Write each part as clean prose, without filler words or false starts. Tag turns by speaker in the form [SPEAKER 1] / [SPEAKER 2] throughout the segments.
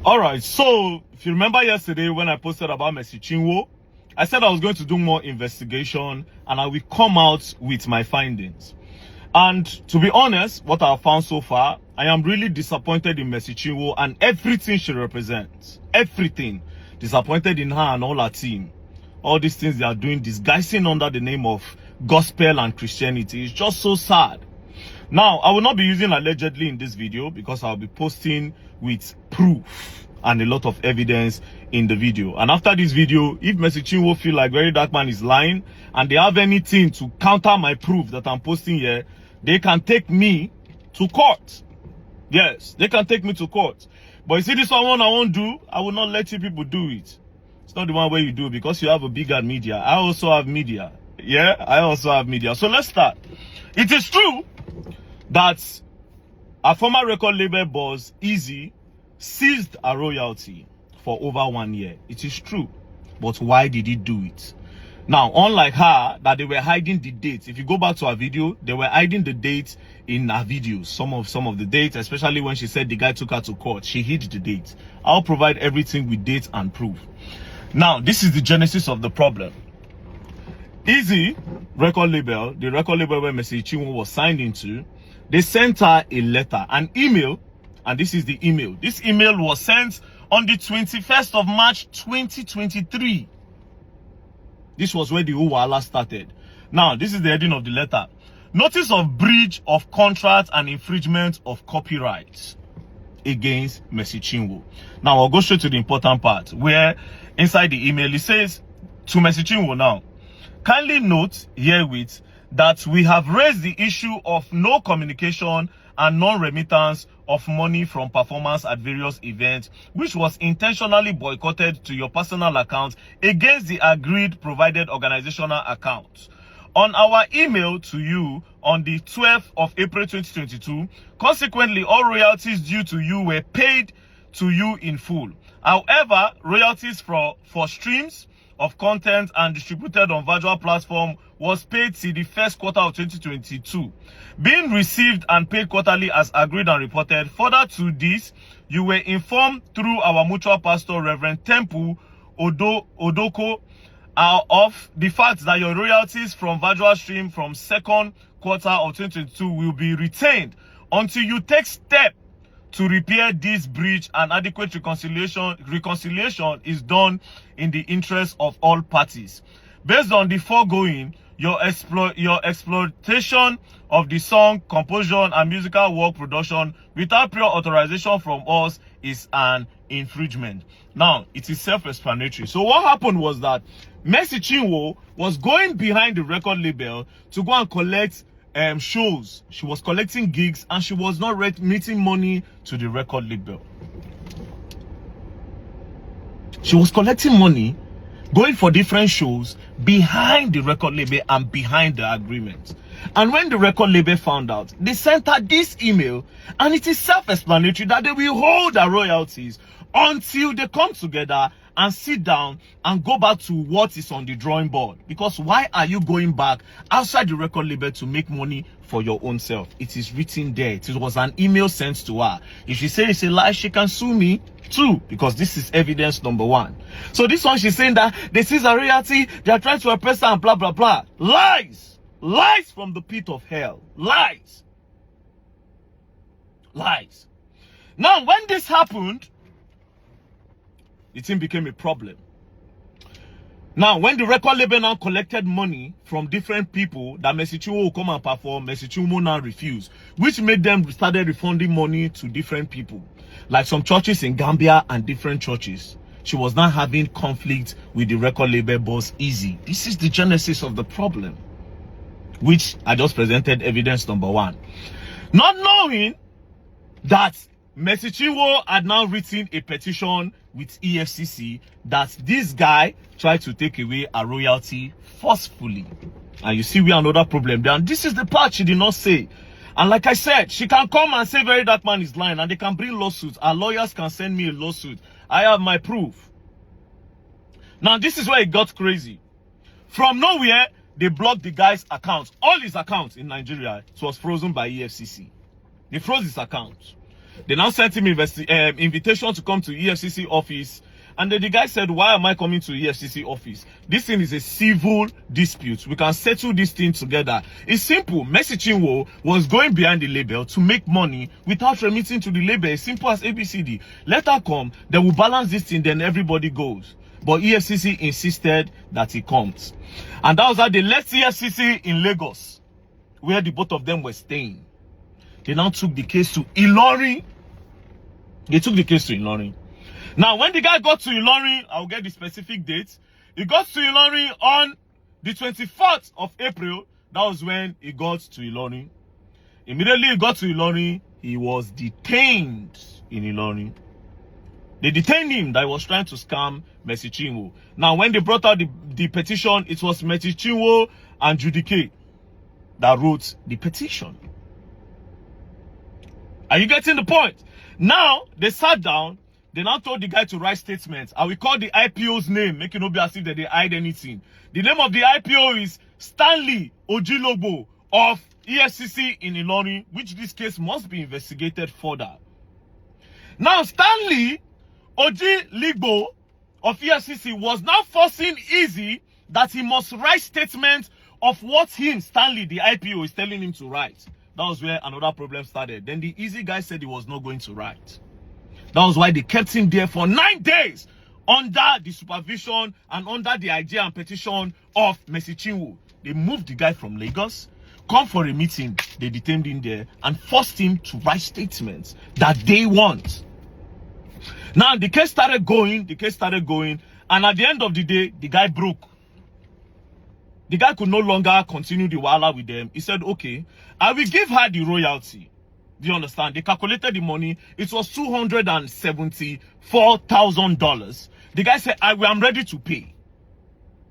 [SPEAKER 1] All right, so if you remember yesterday when I posted about Mercy Chinwo, I said I was going to do more investigation and I will come out with my findings. And to be honest, what I have found so far, I am really disappointed in Mercy Chinwo and everything she represents. Everything. Disappointed in her and all her team. All these things they are doing, disguising under the name of gospel and Christianity. It's just so sad. Now, I will not be using allegedly in this video because I'll be posting with proof and a lot of evidence in the video. And after this video, if Mercy Chinwo feel like Very Dark Man is lying and they have anything to counter my proof that I'm posting here, they can take me to court. Yes, they can take me to court. But you see this one I won't do, I will not let you people do it. It's not the one where you do because you have a bigger media. I also have media. Yeah, I also have media. So let's start. It is true that a former record label boss, Easy, seized a royalty for over 1 year. It is true. But why did he do it? Now, unlike her, that they were hiding the dates. If you go back to her video, they were hiding the dates in her videos. Some of the dates, especially when she said the guy took her to court, she hid the dates. I'll provide everything with dates and proof. Now, this is the genesis of the problem. Easy record label, the record label where Mercy Chinwo was signed into, they sent her a letter, an email, and this is the email. This email was sent on the 21st of March 2023. This was where the whole wahala started. Now, this is the heading of the letter. Notice of breach of contract and infringement of copyright against Mercy Chinwo. Now, I'll go straight to the important part where inside the email it says to Mercy Chinwo now, kindly note herewith that we have raised the issue of no communication and non-remittance of money from performance at various events, which was intentionally boycotted to your personal account against the agreed provided organizational accounts. On our email to you on the 12th of April 2022, consequently, all royalties due to you were paid to you in full. However, royalties for streams of content and distributed on virtual platform was paid till the first quarter of 2022, being received and paid quarterly as agreed and reported. Further to this, you were informed through our mutual pastor, Reverend Temple Odoko, of the fact that your royalties from virtual stream from second quarter of 2022 will be retained until you take step to repair this breach, and adequate reconciliation is done in the interest of all parties. Based on the foregoing, your exploitation of the song, composition, and musical work production without prior authorization from us is an infringement. Now, it is self-explanatory. So what happened was that Mercy Chinwo was going behind the record label to go and collect shows. She was collecting gigs and she was not remitting money to the record label. She was collecting money, going for different shows behind the record label and behind the agreement. And when the record label found out, they sent her this email, and it is self-explanatory that they will hold her royalties until they come together and sit down and go back to what is on the drawing board. Because why are you going back outside the record label to make money for your own self? It is written there. It was an email sent to her. If she says it's a lie, she can sue me too, because this is evidence number one. So this one, she's saying that they seize a royalty, they are trying to oppress her and blah blah blah. Lies! Lies from the pit of hell. Lies. Lies. Now, when this happened, the thing became a problem. Now, when the record label now collected money from different people that Mercy Chinwo will come and perform, Mercy Chinwo now refused, which made them started refunding money to different people, like some churches in Gambia and different churches. She was now having conflict with the record label boss, Easy. This is the genesis of the problem, which I just presented evidence number one. Not knowing that Mercy Chinwo had now written a petition with EFCC that this guy tried to take away a royalty forcefully. And you see we have another problem there. And this is the part she did not say. And like I said, she can come and say Very Dark Man is lying, and they can bring lawsuits. Our lawyers can send me a lawsuit. I have my proof. Now this is where it got crazy. From nowhere, they blocked the guy's account. All his accounts in Nigeria, it was frozen by EFCC. They froze his account. They now sent him invitation to come to EFCC office. And then the guy said, why am I coming to EFCC office? This thing is a civil dispute. We can settle this thing together. It's simple. Mercy Chinwo was going behind the label to make money without remitting to the label. As simple as ABCD. Let her come. They will balance this thing. Then everybody goes. But EFCC insisted that he comes. And that was how they left EFCC in Lagos, where the both of them were staying. They now took the case to Ilorin. They took the case to Ilorin. Now, when the guy got to Ilorin, I'll get the specific date. He got to Ilorin on the 24th of April. That was when he got to Ilorin. Immediately he got to Ilorin, he was detained in Ilorin. They detained him that he was trying to scam Mercy Chinwo. Now, when they brought out the petition, it was Mercy Chinwo and Judy K that wrote the petition. Are you getting the point? Now, they sat down. They now told the guy to write statements. I will call the IPO's name, make it not be as if they hide anything. The name of the IPO is Stanley Ojilobo of EFCC in Ilorin, which this case must be investigated further. Now, Stanley Ojilobo of EFCC was now forcing Easy that he must write statements of what him, Stanley, the IPO, is telling him to write. That was where another problem started. Then the Easy guy said he was not going to write. That was why they kept him there for 9 days under the supervision and under the idea and petition of Mercy Chinwo. They moved the guy from Lagos, come for a meeting, they detained him there and forced him to write statements that they want. Now the case started going, and at the end of the day, the guy broke. The guy could no longer continue the wahala with them. He said, okay, I will give her the royalty. Do you understand? They calculated the money. It was $274,000. The guy said, I'm ready to pay.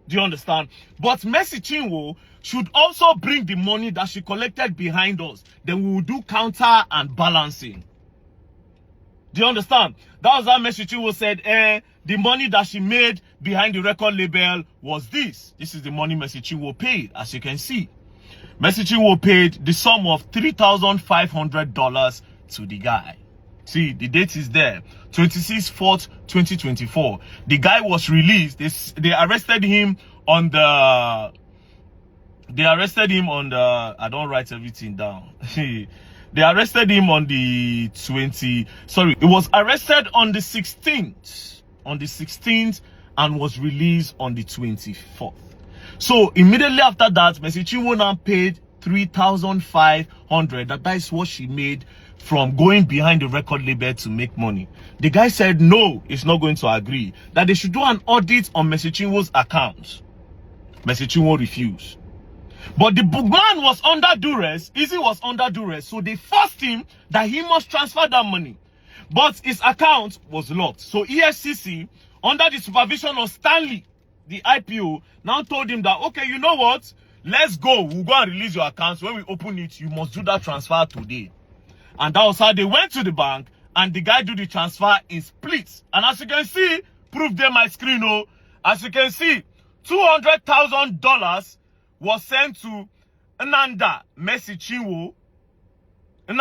[SPEAKER 1] Do you understand? But Mercy Chinwo should also bring the money that she collected behind us. Then we will do counter and balancing. Do you understand? That was how Mercy Chinwo said, the money that she made behind the record label was this. This is the money Mercy Chinwo paid, as you can see. Mercy Chinwo paid the sum of $3,500 to the guy. See, the date is there. 26/4/2024. The guy was released. They arrested him on the... I don't write everything down. They arrested him on the 20... Sorry, he was arrested on the 16th. On the 16th and was released on the 24th. So immediately after that, Mercy Chinwo now paid $3,500. That is what she made from going behind the record label to make money. The guy said no, he's not going to agree. That they should do an audit on Mercy Chinwo's account. Mercy Chinwo refused. But the man was under duress. Easy was under duress. So they forced him that he must transfer that money. But his account was locked. So EFCC, under the supervision of Stanley, the IPO, now told him that, okay, you know what? Let's go. We'll go and release your account. When we open it, you must do that transfer today. And that was how they went to the bank and the guy do the transfer in splits. And as you can see, proof there my screen, oh. As you can see, $200,000 was sent to Ananda Mercy Chinwo on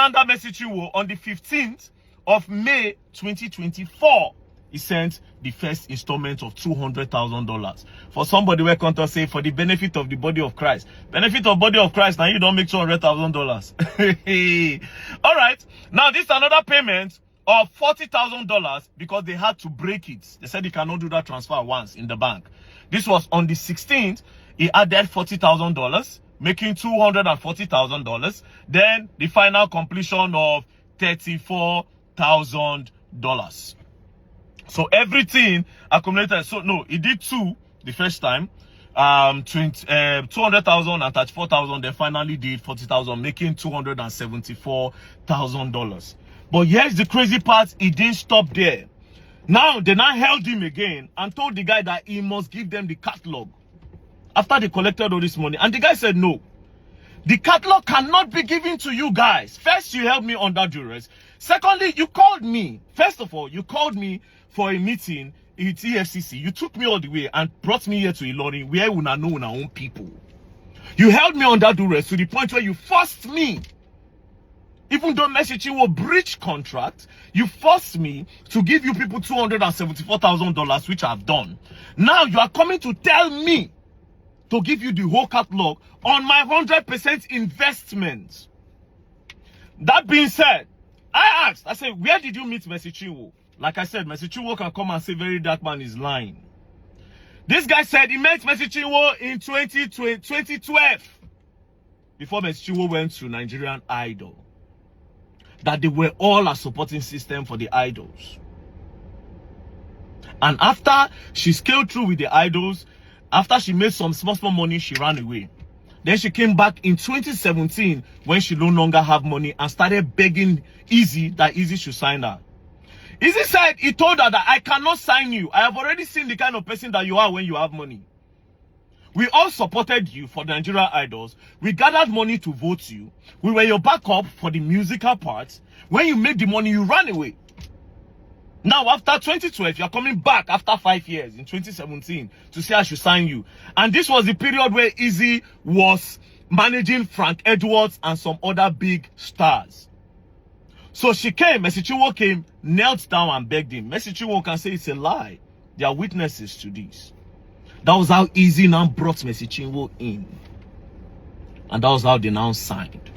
[SPEAKER 1] the 15th of May 2024. He sent the first installment of $200,000. For somebody where can't say for the benefit of the body of Christ. Benefit of body of Christ, now you don't make $200,000. All right. Now this is another payment of $40,000 because they had to break it. They said they cannot do that transfer once in the bank. This was on the 16th. He added $40,000, making $240,000. Then the final completion of $34,000. So everything accumulated. So no, he did two the first time. 200,000 and 34,000. They finally did 40,000, making $274,000. But here's the crazy part: he didn't stop there. Now they now held him again and told the guy that he must give them the catalog after they collected all this money. And the guy said no. The catalog cannot be given to you guys. First, you held me under duress. Secondly, you called me. First of all, you called me for a meeting at EFCC. You took me all the way and brought me here to Ilorin, where we know our own people. You held me under duress to the point where you forced me Even though Mercy Chinwo breached contract, you forced me to give you people $274,000, which I've done. Now you are coming to tell me to give you the whole catalog on my 100% investment. That being said, I asked, I said, where did you meet Mercy Chinwo? Like I said, Mercy Chinwo can come and say Very Dark Man is lying. This guy said he met Mercy Chinwo in 2012 before Mercy Chinwo went to Nigerian Idol. That they were all a supporting system for the idols. And after she scaled through with the idols, after she made some small money, she ran away. Then she came back in 2017 when she no longer have money and started begging Easy that Easy should sign her. Easy said he told her that I cannot sign you. I have already seen the kind of person that you are when you have money. We all supported you for the Nigerian Idols. We gathered money to vote you. We were your backup for the musical parts. When you made the money, you ran away. Now, after 2012, you're coming back after 5 years in 2017 to say I should sign you. And this was the period where Easy was managing Frank Edwards and some other big stars. So she came, Mercy Chinwo came, knelt down and begged him. Mercy Chinwo can say it's a lie. There are witnesses to this. That was how Easy now brought Mercy Chinwo in. And that was how they now signed.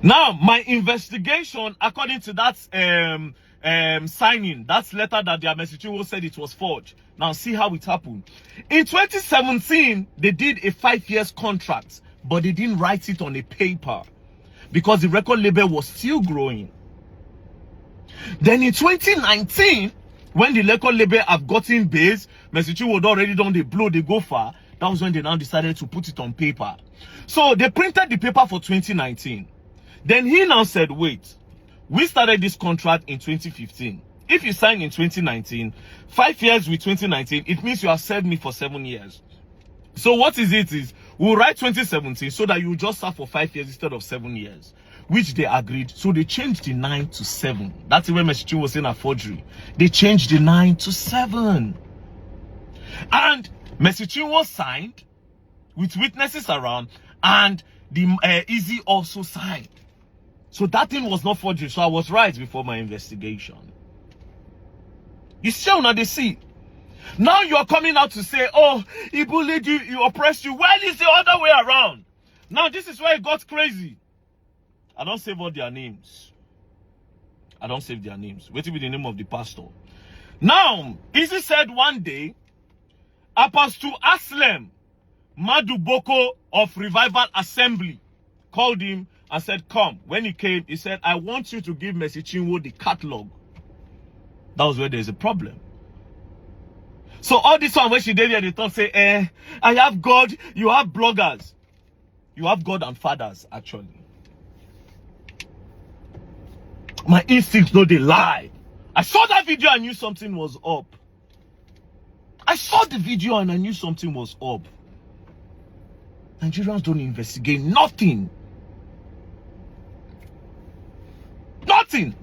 [SPEAKER 1] Now, my investigation, according to that signing, that letter that their Mercy Chinwo said it was forged. Now, see how it happened. In 2017, they did a 5 years contract, but they didn't write it on a paper because the record label was still growing. Then in 2019, when the record label have gotten base, Mercy Chinwo had already done the blow, they go far. That was when they now decided to put it on paper. So they printed the paper for 2019. Then he now said, wait, we started this contract in 2015. If you sign in 2019, 5 years with 2019, it means you have served me for 7 years. So what is it is, we'll write 2017 so that you just serve for 5 years instead of 7 years. Which they agreed. So they changed the 9 to 7. That's when Mercy Chinwo was saying a forgery. They changed the 9 to 7. And Mercy Chinwo signed with witnesses around, and the Easy also signed. So that thing was not forgery. So I was right before my investigation. You still not the see. Now you are coming out to say, oh, he bullied you, he oppressed you. Well, it's the other way around. Now this is where it got crazy. I don't save all their names. I don't save their names. Wait till be the name of the pastor. Now, Easy said one day, Apostle Aslem Maduboko of Revival Assembly called him and said, come. When he came, he said, I want you to give Mercy Chinwo the catalog. That was where there's a problem. So all this one, when she did here, they thought, say, I have God, you have bloggers. You have God and fathers, actually. My instincts know they lie. I saw that video and knew something was up. I saw the video and I knew something was up. Nigerians don't investigate nothing. Nothing.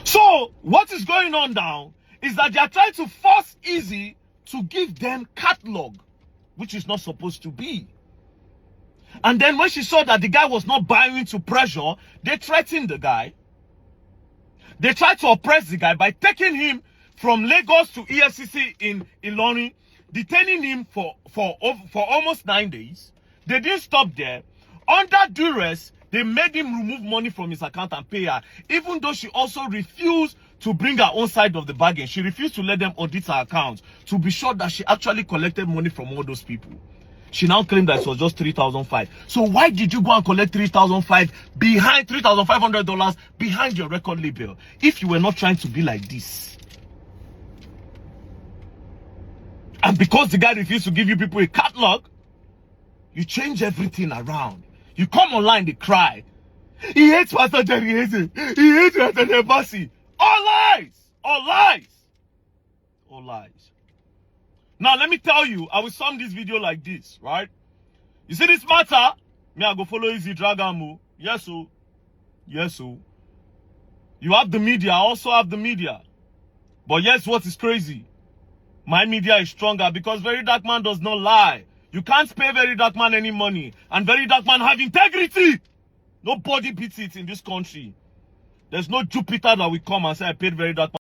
[SPEAKER 1] So, what is going on now is that they are trying to force Easy to give them catalog, which is not supposed to be. And then when she saw that the guy was not buying into pressure, they threatened the guy. They tried to oppress the guy by taking him from Lagos to EFCC in Ilorin, detaining him for almost 9 days. They didn't stop there. Under duress, they made him remove money from his account and pay her, even though she also refused to bring her own side of the bargain. She refused to let them audit her account to be sure that she actually collected money from all those people. She now claimed that it was just $3,500. So why did you go and collect $3,500 behind $3,500 behind your record label if you were not trying to be like this? And because the guy refused to give you people a catalog, you change everything around. You come online, they cry. He hates Pastor Jerry Hazen. He hates Pastor Jerry. All lies! All lies! All lies. Now, let me tell you, I will sum this video like this, right? You see this matter? Me, I go follow Easy Dragamu. Yes, so. Yes, so. You have the media, I also have the media. But yes, what is crazy? My media is stronger because Very Dark Man does not lie. You can't pay Very Dark Man any money. And Very Dark Man have integrity. Nobody beats it in this country. There's no Jupiter that will come and say I paid very that much.